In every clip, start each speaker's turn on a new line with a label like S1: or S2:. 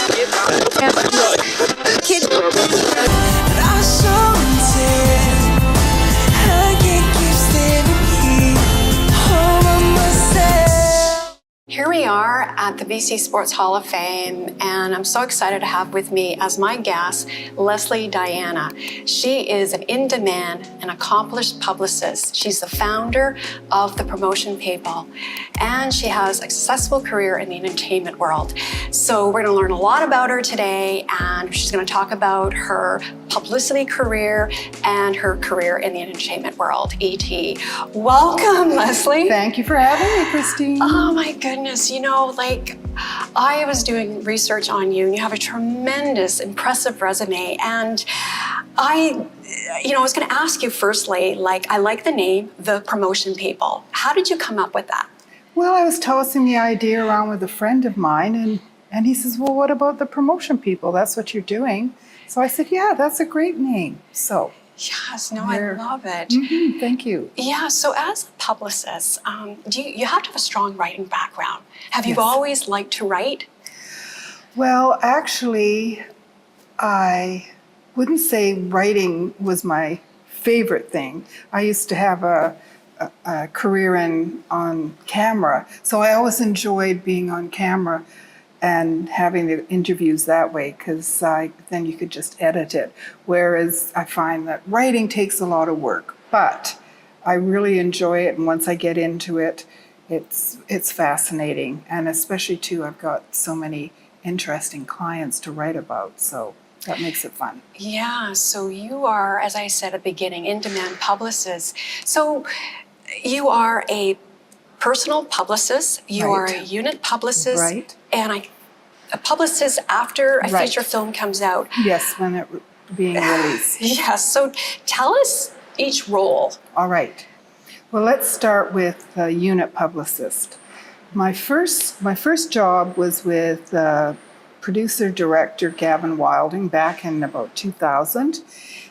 S1: Here we are at the BC Sports Hall of Fame, and I'm so excited to have with me as my guest, Lesley Diana. She is an in-demand and accomplished publicist. She's the founder of The Promotion People, and she has a successful career in the entertainment world. So we're gonna learn a lot about her today, and she's gonna talk about her publicity career and her career in the entertainment world, ET. Welcome, Lesley.
S2: Thank you for having me, Christine.
S1: Oh my goodness, you know, like I was doing research on you and you have a tremendous, impressive resume. And I was gonna ask you firstly, like, I like the name, The Promotion People. How did you come up with that?
S2: Well, I was tossing the idea around with a friend of mine and he says, well, what about The Promotion People? That's what you're doing. So I said, yeah, that's a great name. So.
S1: Yes, no, I love it.
S2: Mm-hmm, thank you.
S1: Yeah, so as a publicist, you have to have a strong writing background. Have you always liked to write?
S2: Well, actually, I wouldn't say writing was my favorite thing. I used to have a career on camera, so I always enjoyed being on camera and having the interviews that way, because then you could just edit it. Whereas I find that writing takes a lot of work, but I really enjoy it, and once I get into it, it's fascinating. And especially too, I've got so many interesting clients to write about, so that makes it fun.
S1: Yeah, so you are, as I said at the beginning, in-demand publicist. So you are a personal publicist, you are a unit publicist, and a publicist after a feature film comes out.
S2: Yes, when it's being released.
S1: Yes, so tell us each role.
S2: All right. Well, let's start with unit publicist. My first job was with producer-director Gavin Wilding back in about 2000,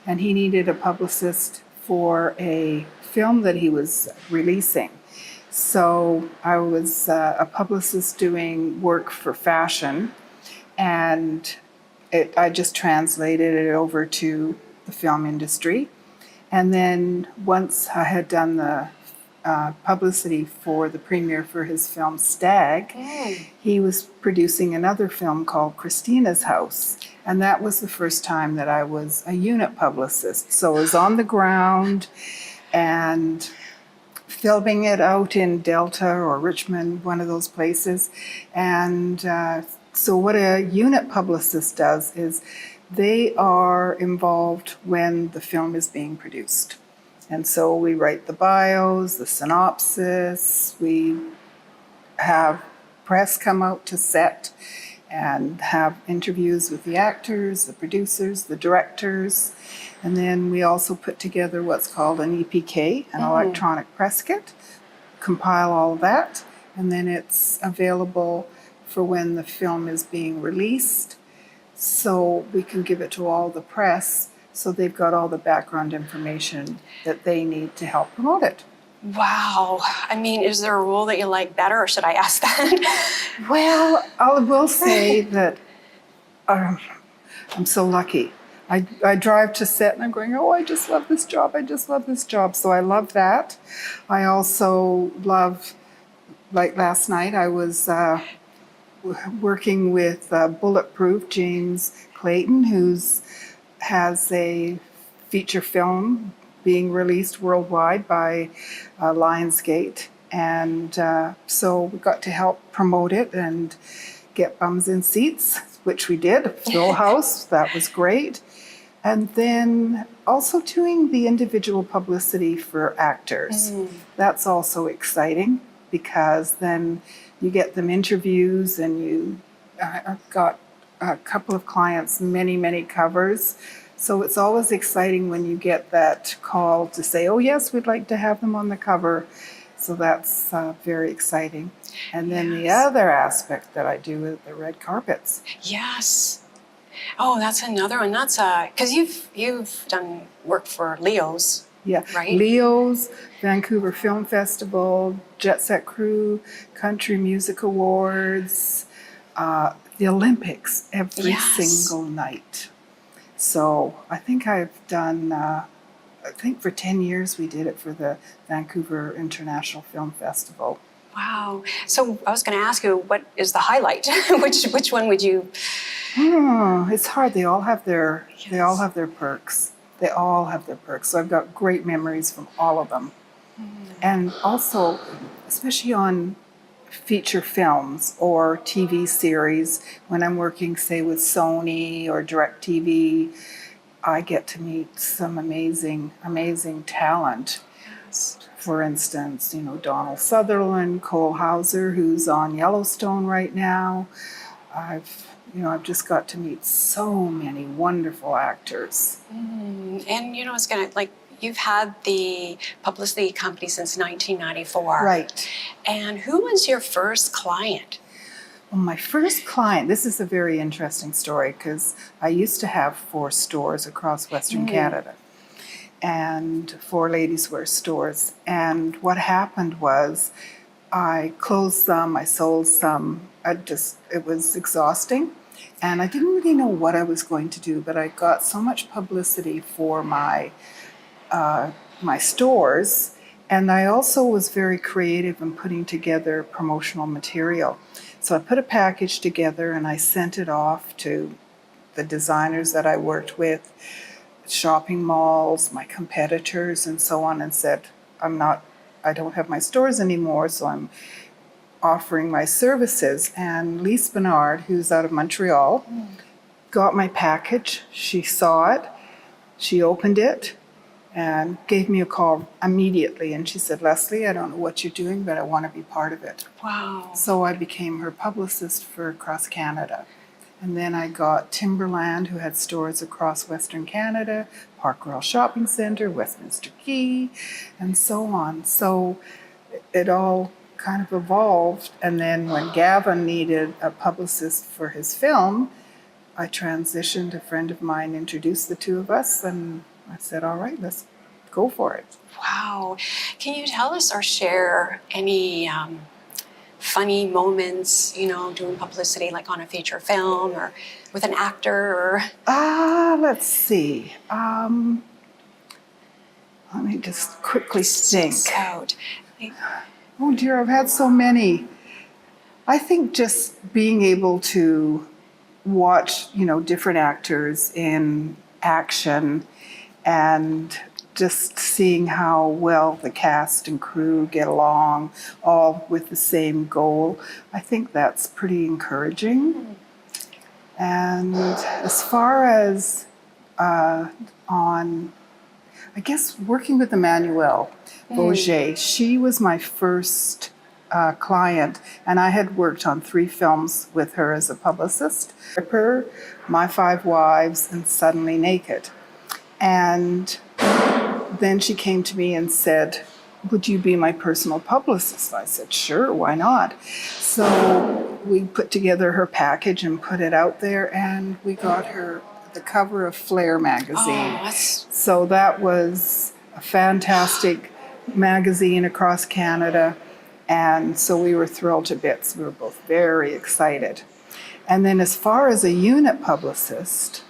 S2: and he needed a publicist for a film that he was releasing. So I was a publicist doing work for fashion, and I just translated it over to the film industry. And then once I had done the publicity for the premiere for his film Stag, he was producing another film called Christina's House. And that was the first time that I was a unit publicist. So I was on the ground and filming it out in Delta or Richmond, one of those places. And so what a unit publicist does is they are involved when the film is being produced. And so we write the bios, the synopsis, we have press come out to set and have interviews with the actors, the producers, the directors. And then we also put together what's called an EPK, an electronic press kit, compile all of that, and then it's available for when the film is being released. So we can give it to all the press, so they've got all the background information that they need to help promote it.
S1: Wow. I mean, is there a role that you like better, or should I ask that?
S2: Well, I will say that I'm so lucky. I drive to set and I'm going, oh, I just love this job. I just love this job. So I love that. I also love, like last night, I was working with Bulletproof, James Clayton, who has a feature film being released worldwide by Lionsgate. And so we got to help promote it and get bums in seats, which we did, full house, that was great. And then also doing the individual publicity for actors. That's also exciting because then you get them interviews and I've got a couple of clients, many covers. So it's always exciting when you get that call to say, oh yes, we'd like to have them on the cover. So that's very exciting. And then the other aspect that I do is the red carpets.
S1: Yes. Oh, that's another one. That's because you've done work for Leo's.
S2: Yeah,
S1: right?
S2: Leo's, Vancouver Film Festival, Jet Set Crew, Country Music Awards, the Olympics every
S1: Yes.
S2: single night. So I think I've done, I think for 10 years we did it for the Vancouver International Film Festival.
S1: Wow. So I was going to ask you, what is the highlight? which one would you?
S2: It's hard. They all have their
S1: Yes.
S2: perks. They all have their perks. So I've got great memories from all of them. And also, especially on feature films or TV series, when I'm working, say, with Sony or DirecTV, I get to meet some amazing talent.
S1: Yes.
S2: For instance, Donald Sutherland, Cole Hauser, who's on Yellowstone right now. I've just got to meet so many wonderful actors.
S1: And it's going to, you've had the publicity company since 1994.
S2: Right.
S1: And who was your first client?
S2: Well, my first client, this is a very interesting story because I used to have 4 stores across Western Canada and 4 ladies' wear stores. And what happened was I closed some, I sold some. It was exhausting. And I didn't really know what I was going to do, but I got so much publicity for my stores. And I also was very creative in putting together promotional material. So I put a package together and I sent it off to the designers that I worked with, shopping malls, my competitors, and so on, and said, I don't have my stores anymore, so I'm offering my services. And Lise Bernard, who's out of Montreal, got my package. She saw it, she opened it, and gave me a call immediately. And she said, Lesley, I don't know what you're doing, but I want to be part of it.
S1: Wow.
S2: So I became her publicist for across Canada. And then I got Timberland, who had stores across Western Canada, Park Royal Shopping Centre, Westminster Quay, and so on. So it all kind of evolved. And then when Gavin needed a publicist for his film, I transitioned. A friend of mine introduced the 2 of us, and I said, all right, let's go for it.
S1: Wow. Can you tell us or share any funny moments, doing publicity, like on a feature film or with an actor? Or
S2: Let's see. Let me just quickly think.
S1: Out.
S2: Oh dear, I've had so many. I think just being able to watch, different actors in action and just seeing how well the cast and crew get along, all with the same goal, I think that's pretty encouraging. And as far as I guess working with Emmanuelle Auger, she was my first client, and I had worked on 3 films with her as a publicist: Ripper, My 5 Wives, and Suddenly Naked. And then she came to me and said, would you be my personal publicist? I said, sure, why not? So we put together her package and put it out there, and we got her the cover of Flair magazine. So that was a fantastic magazine across Canada, and so we were thrilled to bits. We were both very excited. And then as far as a unit publicist,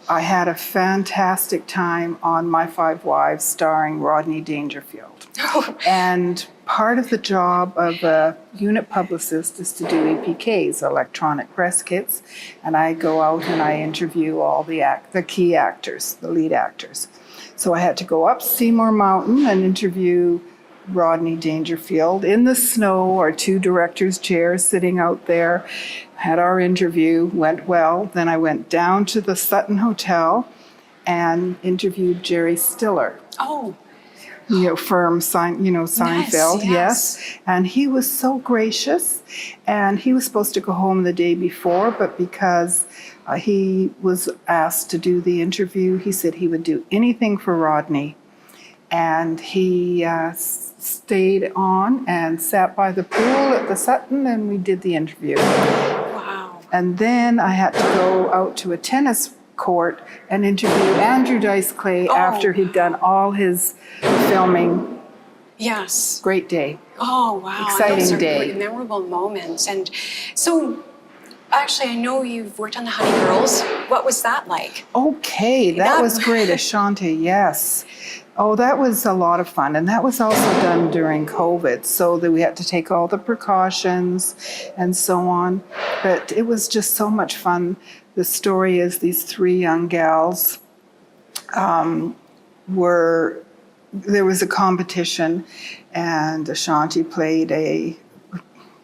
S2: I had a fantastic time on My 5 Wives starring Rodney Dangerfield. And part of the job of a unit publicist is to do EPKs, electronic press kits, and I go out and I interview all the key actors, the lead actors. So I had to go up Seymour Mountain and interview Rodney Dangerfield in the snow, our 2 directors' chairs sitting out there. Had our interview, went well. Then I went down to the Sutton Hotel and interviewed Jerry Stiller.
S1: Oh.
S2: From Seinfeld, yes. And he was so gracious. And he was supposed to go home the day before, but because he was asked to do the interview, he said he would do anything for Rodney. And he stayed on and sat by the pool at the Sutton, and we did the interview.
S1: Wow.
S2: And then I had to go out to a tennis court and interview Andrew Dice Clay after he'd done all his filming.
S1: Yes.
S2: Great day.
S1: Oh, wow.
S2: Exciting
S1: Those are
S2: day.
S1: really memorable moments. And so Actually, I know you've worked on The Honey Girls. What was that like?
S2: Okay, that was great. Ashanti, yes. Oh, that was a lot of fun. And that was also done during COVID, so that we had to take all the precautions and so on. But it was just so much fun. The story is these three young gals there was a competition, and Ashanti played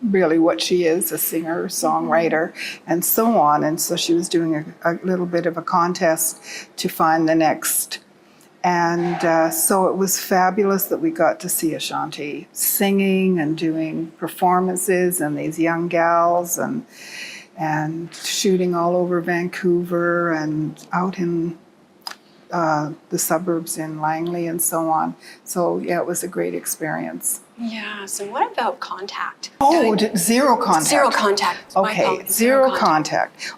S2: really what she is, a singer, songwriter, and so on. And so she was doing a little bit of a contest to find the next. And so it was fabulous that we got to see Ashanti singing and doing performances, and these young gals, and shooting all over Vancouver and out in the suburbs in Langley and so on. So yeah, it was a great experience.
S1: Yeah, so what about contact?
S2: Oh, zero contact.
S1: Zero contact. My
S2: Okay,
S1: apologies.
S2: zero contact.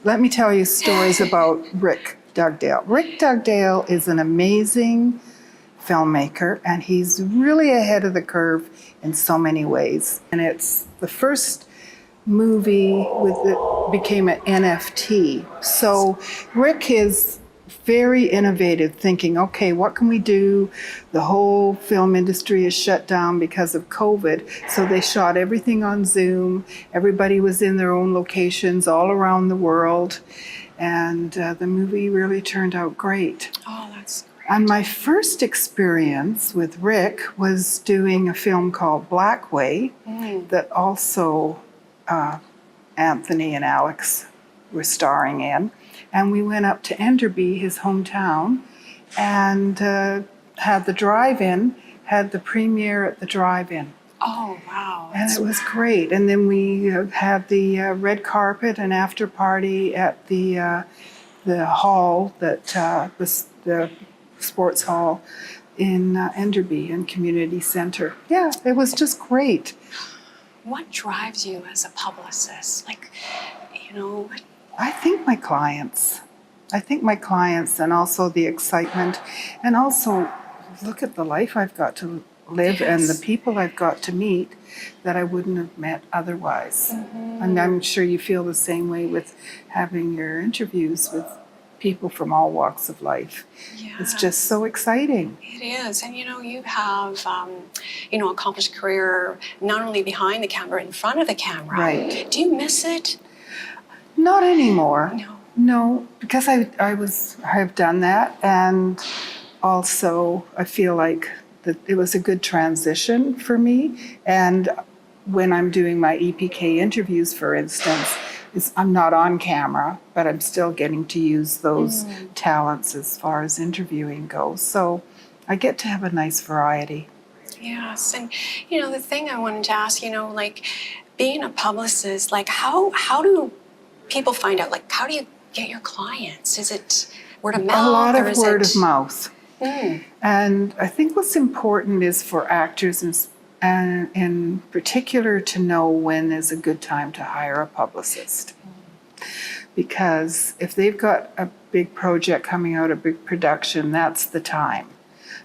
S2: Let me tell you stories about Rick Dugdale. Rick Dugdale is an amazing filmmaker, and he's really ahead of the curve in so many ways. And it's the first movie that became an NFT. So Rick is very innovative, thinking, okay, what can we do? The whole film industry is shut down because of COVID. So they shot everything on Zoom. Everybody was in their own locations all around the world. And the movie really turned out great.
S1: Oh, that's great.
S2: And my first experience with Rick was doing a film called Blackway that also Anthony and Alex were starring in. And we went up to Enderby, his hometown, and had the drive-in, had the premiere at the drive-in.
S1: Oh, wow.
S2: And it was great. And then we had the red carpet and after party at the hall, the sports hall in Enderby and Community Centre. Yeah, it was just great.
S1: What drives you as a publicist? Like, you know,
S2: I think my clients. And also the excitement, and also look at the life I've got to live and the people I've got to meet that I wouldn't have met otherwise. And I'm sure you feel the same way with having your interviews with people from all walks of life.
S1: Yeah.
S2: It's just so exciting.
S1: It is. And you know, you have, accomplished career not only behind the camera, in front of the camera.
S2: Right.
S1: Do you miss it?
S2: Not anymore.
S1: No,
S2: because I've done that, and also I feel like that it was a good transition for me. And when I'm doing my EPK interviews, for instance, I'm not on camera, but I'm still getting to use those talents as far as interviewing goes. So I get to have a nice variety.
S1: Yes. And, you know, the thing I wanted to ask, like being a publicist, like how do people find out? Like, how do you get your clients? Is it word of mouth?
S2: A lot of word of mouth. And I think what's important is for actors and in particular to know when is a good time to hire a publicist. Because if they've got a big project coming out, a big production, that's the time.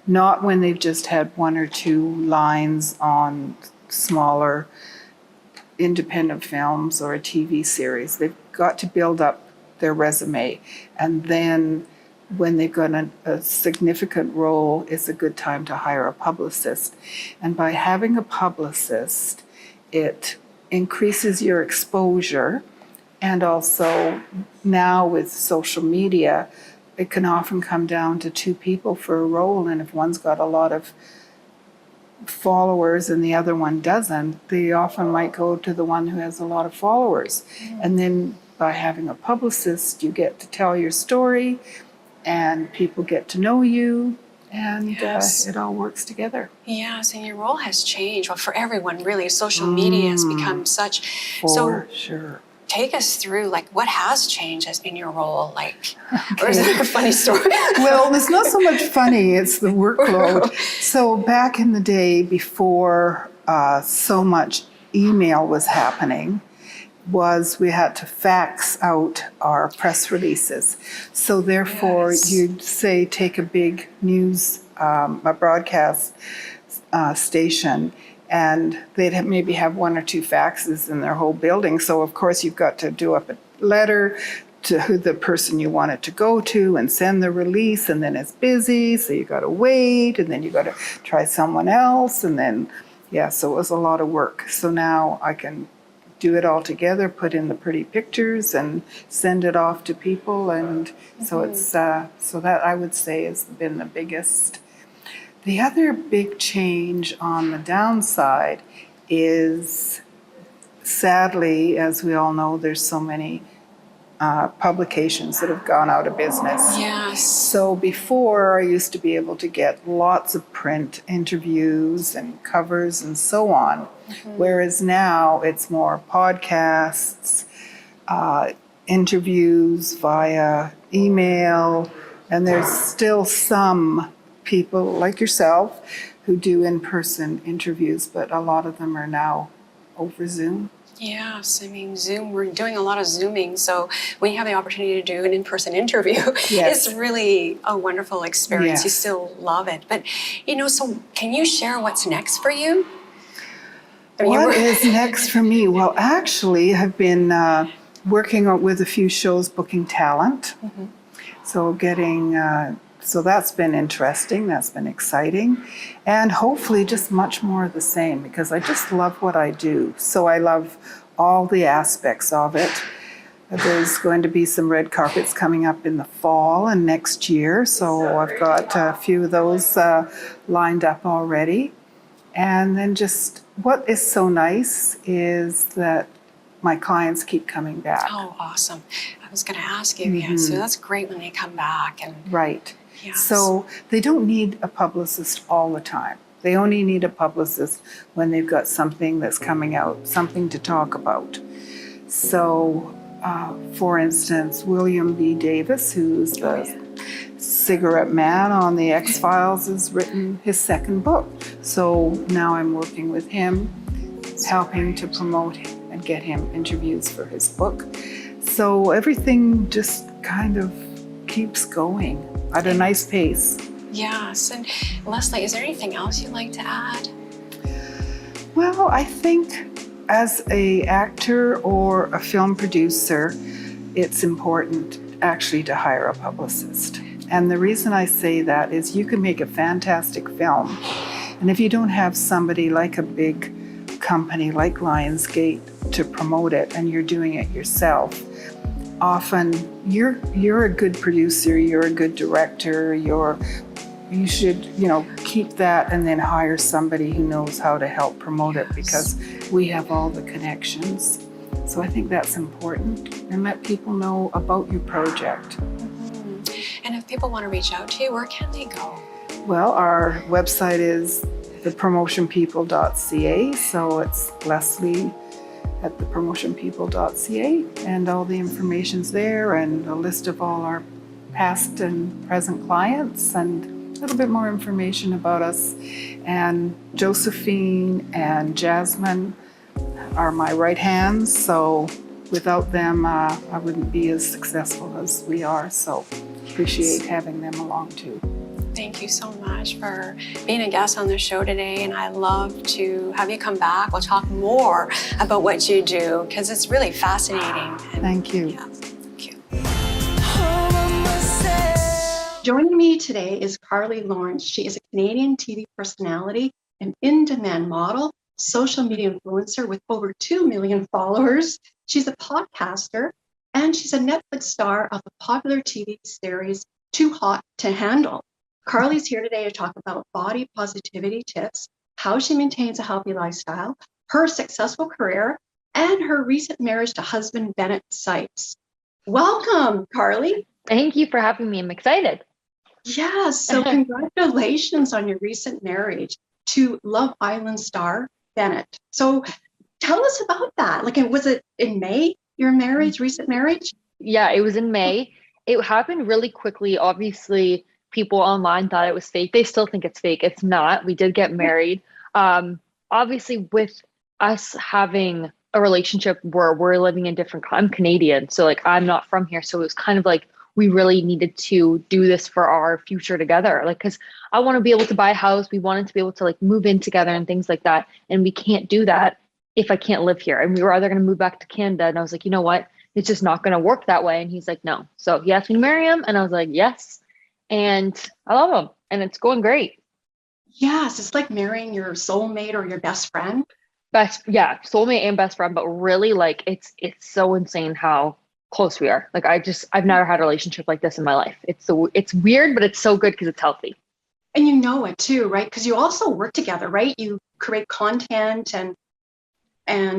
S2: Not when they've just had one or two lines on smaller independent films or a TV series. They've got to build up their resume, and then when they've got a significant role, it's a good time to hire a publicist. And by having a publicist, it increases your exposure, and also now with social media, it can often come down to two people for a role, and if one's got a lot of followers and the other one doesn't, they often might go to the one who has a lot of followers. And then by having a publicist, you get to tell your story and people get to know you, and it all works together.
S1: Yes, and your role has changed. Well, for everyone, really, social media has become such.
S2: For sure.
S1: Take us through, like, what has changed in your role, like, or is it a funny story?
S2: Well, it's not so much funny, it's the workload. So back in the day, before so much email was happening, we had to fax out our press releases. So therefore, you'd say, take a big news, a broadcast station, and they'd maybe have one or two faxes in their whole building. So of course you've got to do up a letter to who the person you want it to go to and send the release, and then it's busy, so you got to wait, and then you got to try someone else, and then so it was a lot of work. So now I can do it all together, put in the pretty pictures, and send it off to people, and so it's so that I would say has been the biggest. The other big change on the downside is, sadly, as we all know, there's so many publications that have gone out of business.
S1: Yes.
S2: So before, I used to be able to get lots of print interviews and covers and so on, whereas now it's more podcasts, interviews via email, and there's still some people like yourself who do in-person interviews, but a lot of them are now over Zoom.
S1: Yes, I mean, Zoom, we're doing a lot of Zooming, so when you have the opportunity to do an in-person interview, it's really a wonderful experience. You still love it. But, so can you share what's next for you?
S2: What is next for me? Well, actually, I've been working with a few shows, booking talent. So so that's been interesting, that's been exciting, and hopefully just much more of the same, because I just love what I do. So I love all the aspects of it. There's going to be some red carpets coming up in the fall and next year, so I've got a few of those lined up already. And then just what is so nice is that my clients keep coming back.
S1: Oh, awesome. I was going to ask you, so that's great when they come back. And
S2: Right.
S1: Yes.
S2: So they don't need a publicist all the time. They only need a publicist when they've got something that's coming out, something to talk about. So, for instance, William B. Davis, who's the cigarette man on the X-Files, has written his second book. So now I'm working with him, helping to promote and get him interviews for his book. So everything just kind of keeps going at a nice pace.
S1: Yes. And Lesley, is there anything else you'd like to add?
S2: Well, I think as an actor or a film producer, it's important actually to hire a publicist. And the reason I say that is you can make a fantastic film, and if you don't have somebody like a big company like Lionsgate to promote it, and you're doing it yourself, often you're a good producer, you're a good director, you should keep that and then hire somebody who knows how to help promote it, because we have all the connections. So I think that's important, and let people know about your project.
S1: And if people want to reach out to you, where can they go?
S2: Well, our website is thepromotionpeople.ca, so it's Lesley at thepromotionpeople.ca, and all the information's there, and a list of all our past and present clients, and a little bit more information about us. And Josephine and Jasmine are my right hands, so without them, I wouldn't be as successful as we are, so appreciate having them along too.
S1: Thank you so much for being a guest on the show today, and I love to have you come back. We'll talk more about what you do, because it's really fascinating.
S2: Thank you.
S1: Yeah, thank you.
S3: Joining me today is Carly Lawrence. She is a Canadian TV personality, an in-demand model, social media influencer with over 2 million followers. She's a podcaster, and she's a Netflix star of the popular TV series Too Hot to Handle. Carly's here today to talk about body positivity tips, how she maintains a healthy lifestyle, her successful career, and her recent marriage to husband Bennett Sipes. Welcome, Carly.
S4: Thank you for having me. I'm excited.
S3: Yeah, so congratulations on your recent marriage to Love Island star Bennett. So tell us about that. Was it in May, your marriage, recent marriage?
S4: Yeah, it was in May. It happened really quickly. Obviously, people online thought it was fake. They still think it's fake. It's not. We did get married. Obviously, with us having a relationship where we're living in different, I'm Canadian, so I'm not from here. So it was kind of we really needed to do this for our future together. Like, cause I want to be able to buy a house. We wanted to be able to like move in together and things like that. And we can't do that if I can't live here. And we were either going to move back to Canada. And I was like, you know what? It's just not going to work that way. And he's like, no. So he asked me to marry him. And I was like, yes. And I love him. And it's going great.
S3: Yes, it's like marrying your soulmate or your best friend.
S4: Yeah, soulmate and best friend, but really like it's so insane how close we are. Like I've never had a relationship like this in my life. It's weird, but it's so good because it's healthy.
S3: And you know it too, right? Because you also work together, right? You create content and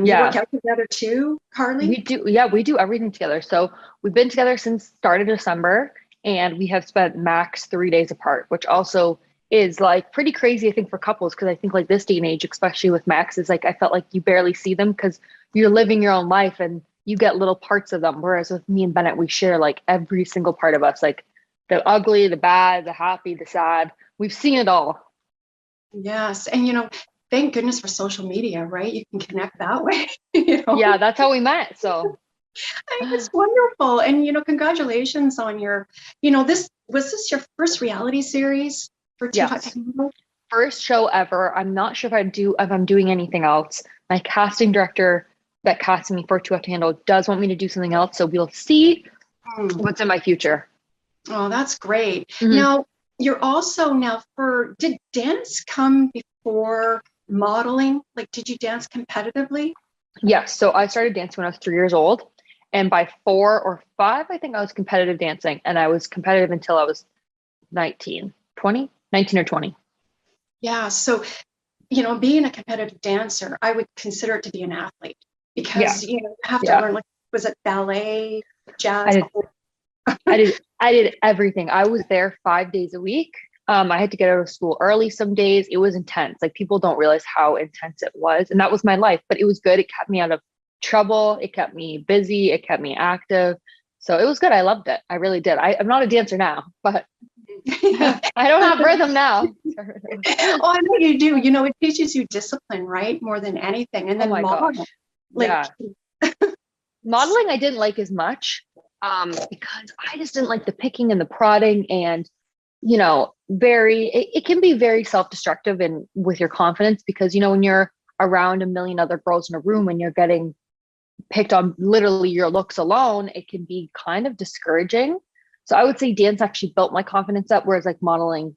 S3: you work out together too, Carly?
S4: We do everything together. So we've been together since start of December, and we have spent max 3 days apart, which also is like pretty crazy, I think, for couples, because I think like this day and age, especially with Max, is like I felt like you barely see them because you're living your own life and you get little parts of them. Whereas with me and Bennett, we share like every single part of us, like the ugly, the bad, the happy, the sad. We've seen it all.
S3: Yes. And thank goodness for social media, right? You can connect that way.
S4: Yeah, that's how we met. So
S3: I think it's wonderful. And congratulations on your, this your first reality series for Too Hot to Handle?
S4: First show ever. I'm not sure if I'm doing anything else. My casting director that casted me for Too Hot to Handle does want me to do something else. So we'll see what's in my future.
S3: Oh, that's great. Now, you're also did dance come before modeling? Like, did you dance competitively?
S4: Yes. So I started dancing when I was 3 years old. And by 4 or 5, I think I was competitive dancing. And I was competitive until I was 19 or 20.
S3: Yeah. So, being a competitive dancer, I would consider it to be an athlete because, you have to learn, like, was it ballet, jazz?
S4: I did everything. I was there 5 days a week. I had to get out of school early some days. It was intense. Like people don't realize how intense it was. And that was my life, but it was good. It kept me out of trouble. It kept me busy. It kept me active. So it was good. I loved it. I really did. I'm not a dancer now, but I don't have rhythm now.
S3: Oh, I know you do. It teaches you discipline, right? More than anything. And then modeling.
S4: Modeling I didn't like as much because I just didn't like the picking and the prodding and, it can be very self-destructive and with your confidence because, when you're around a million other girls in a room and you're getting picked on literally your looks alone, it can be kind of discouraging. So I would say dance actually built my confidence up, whereas like modeling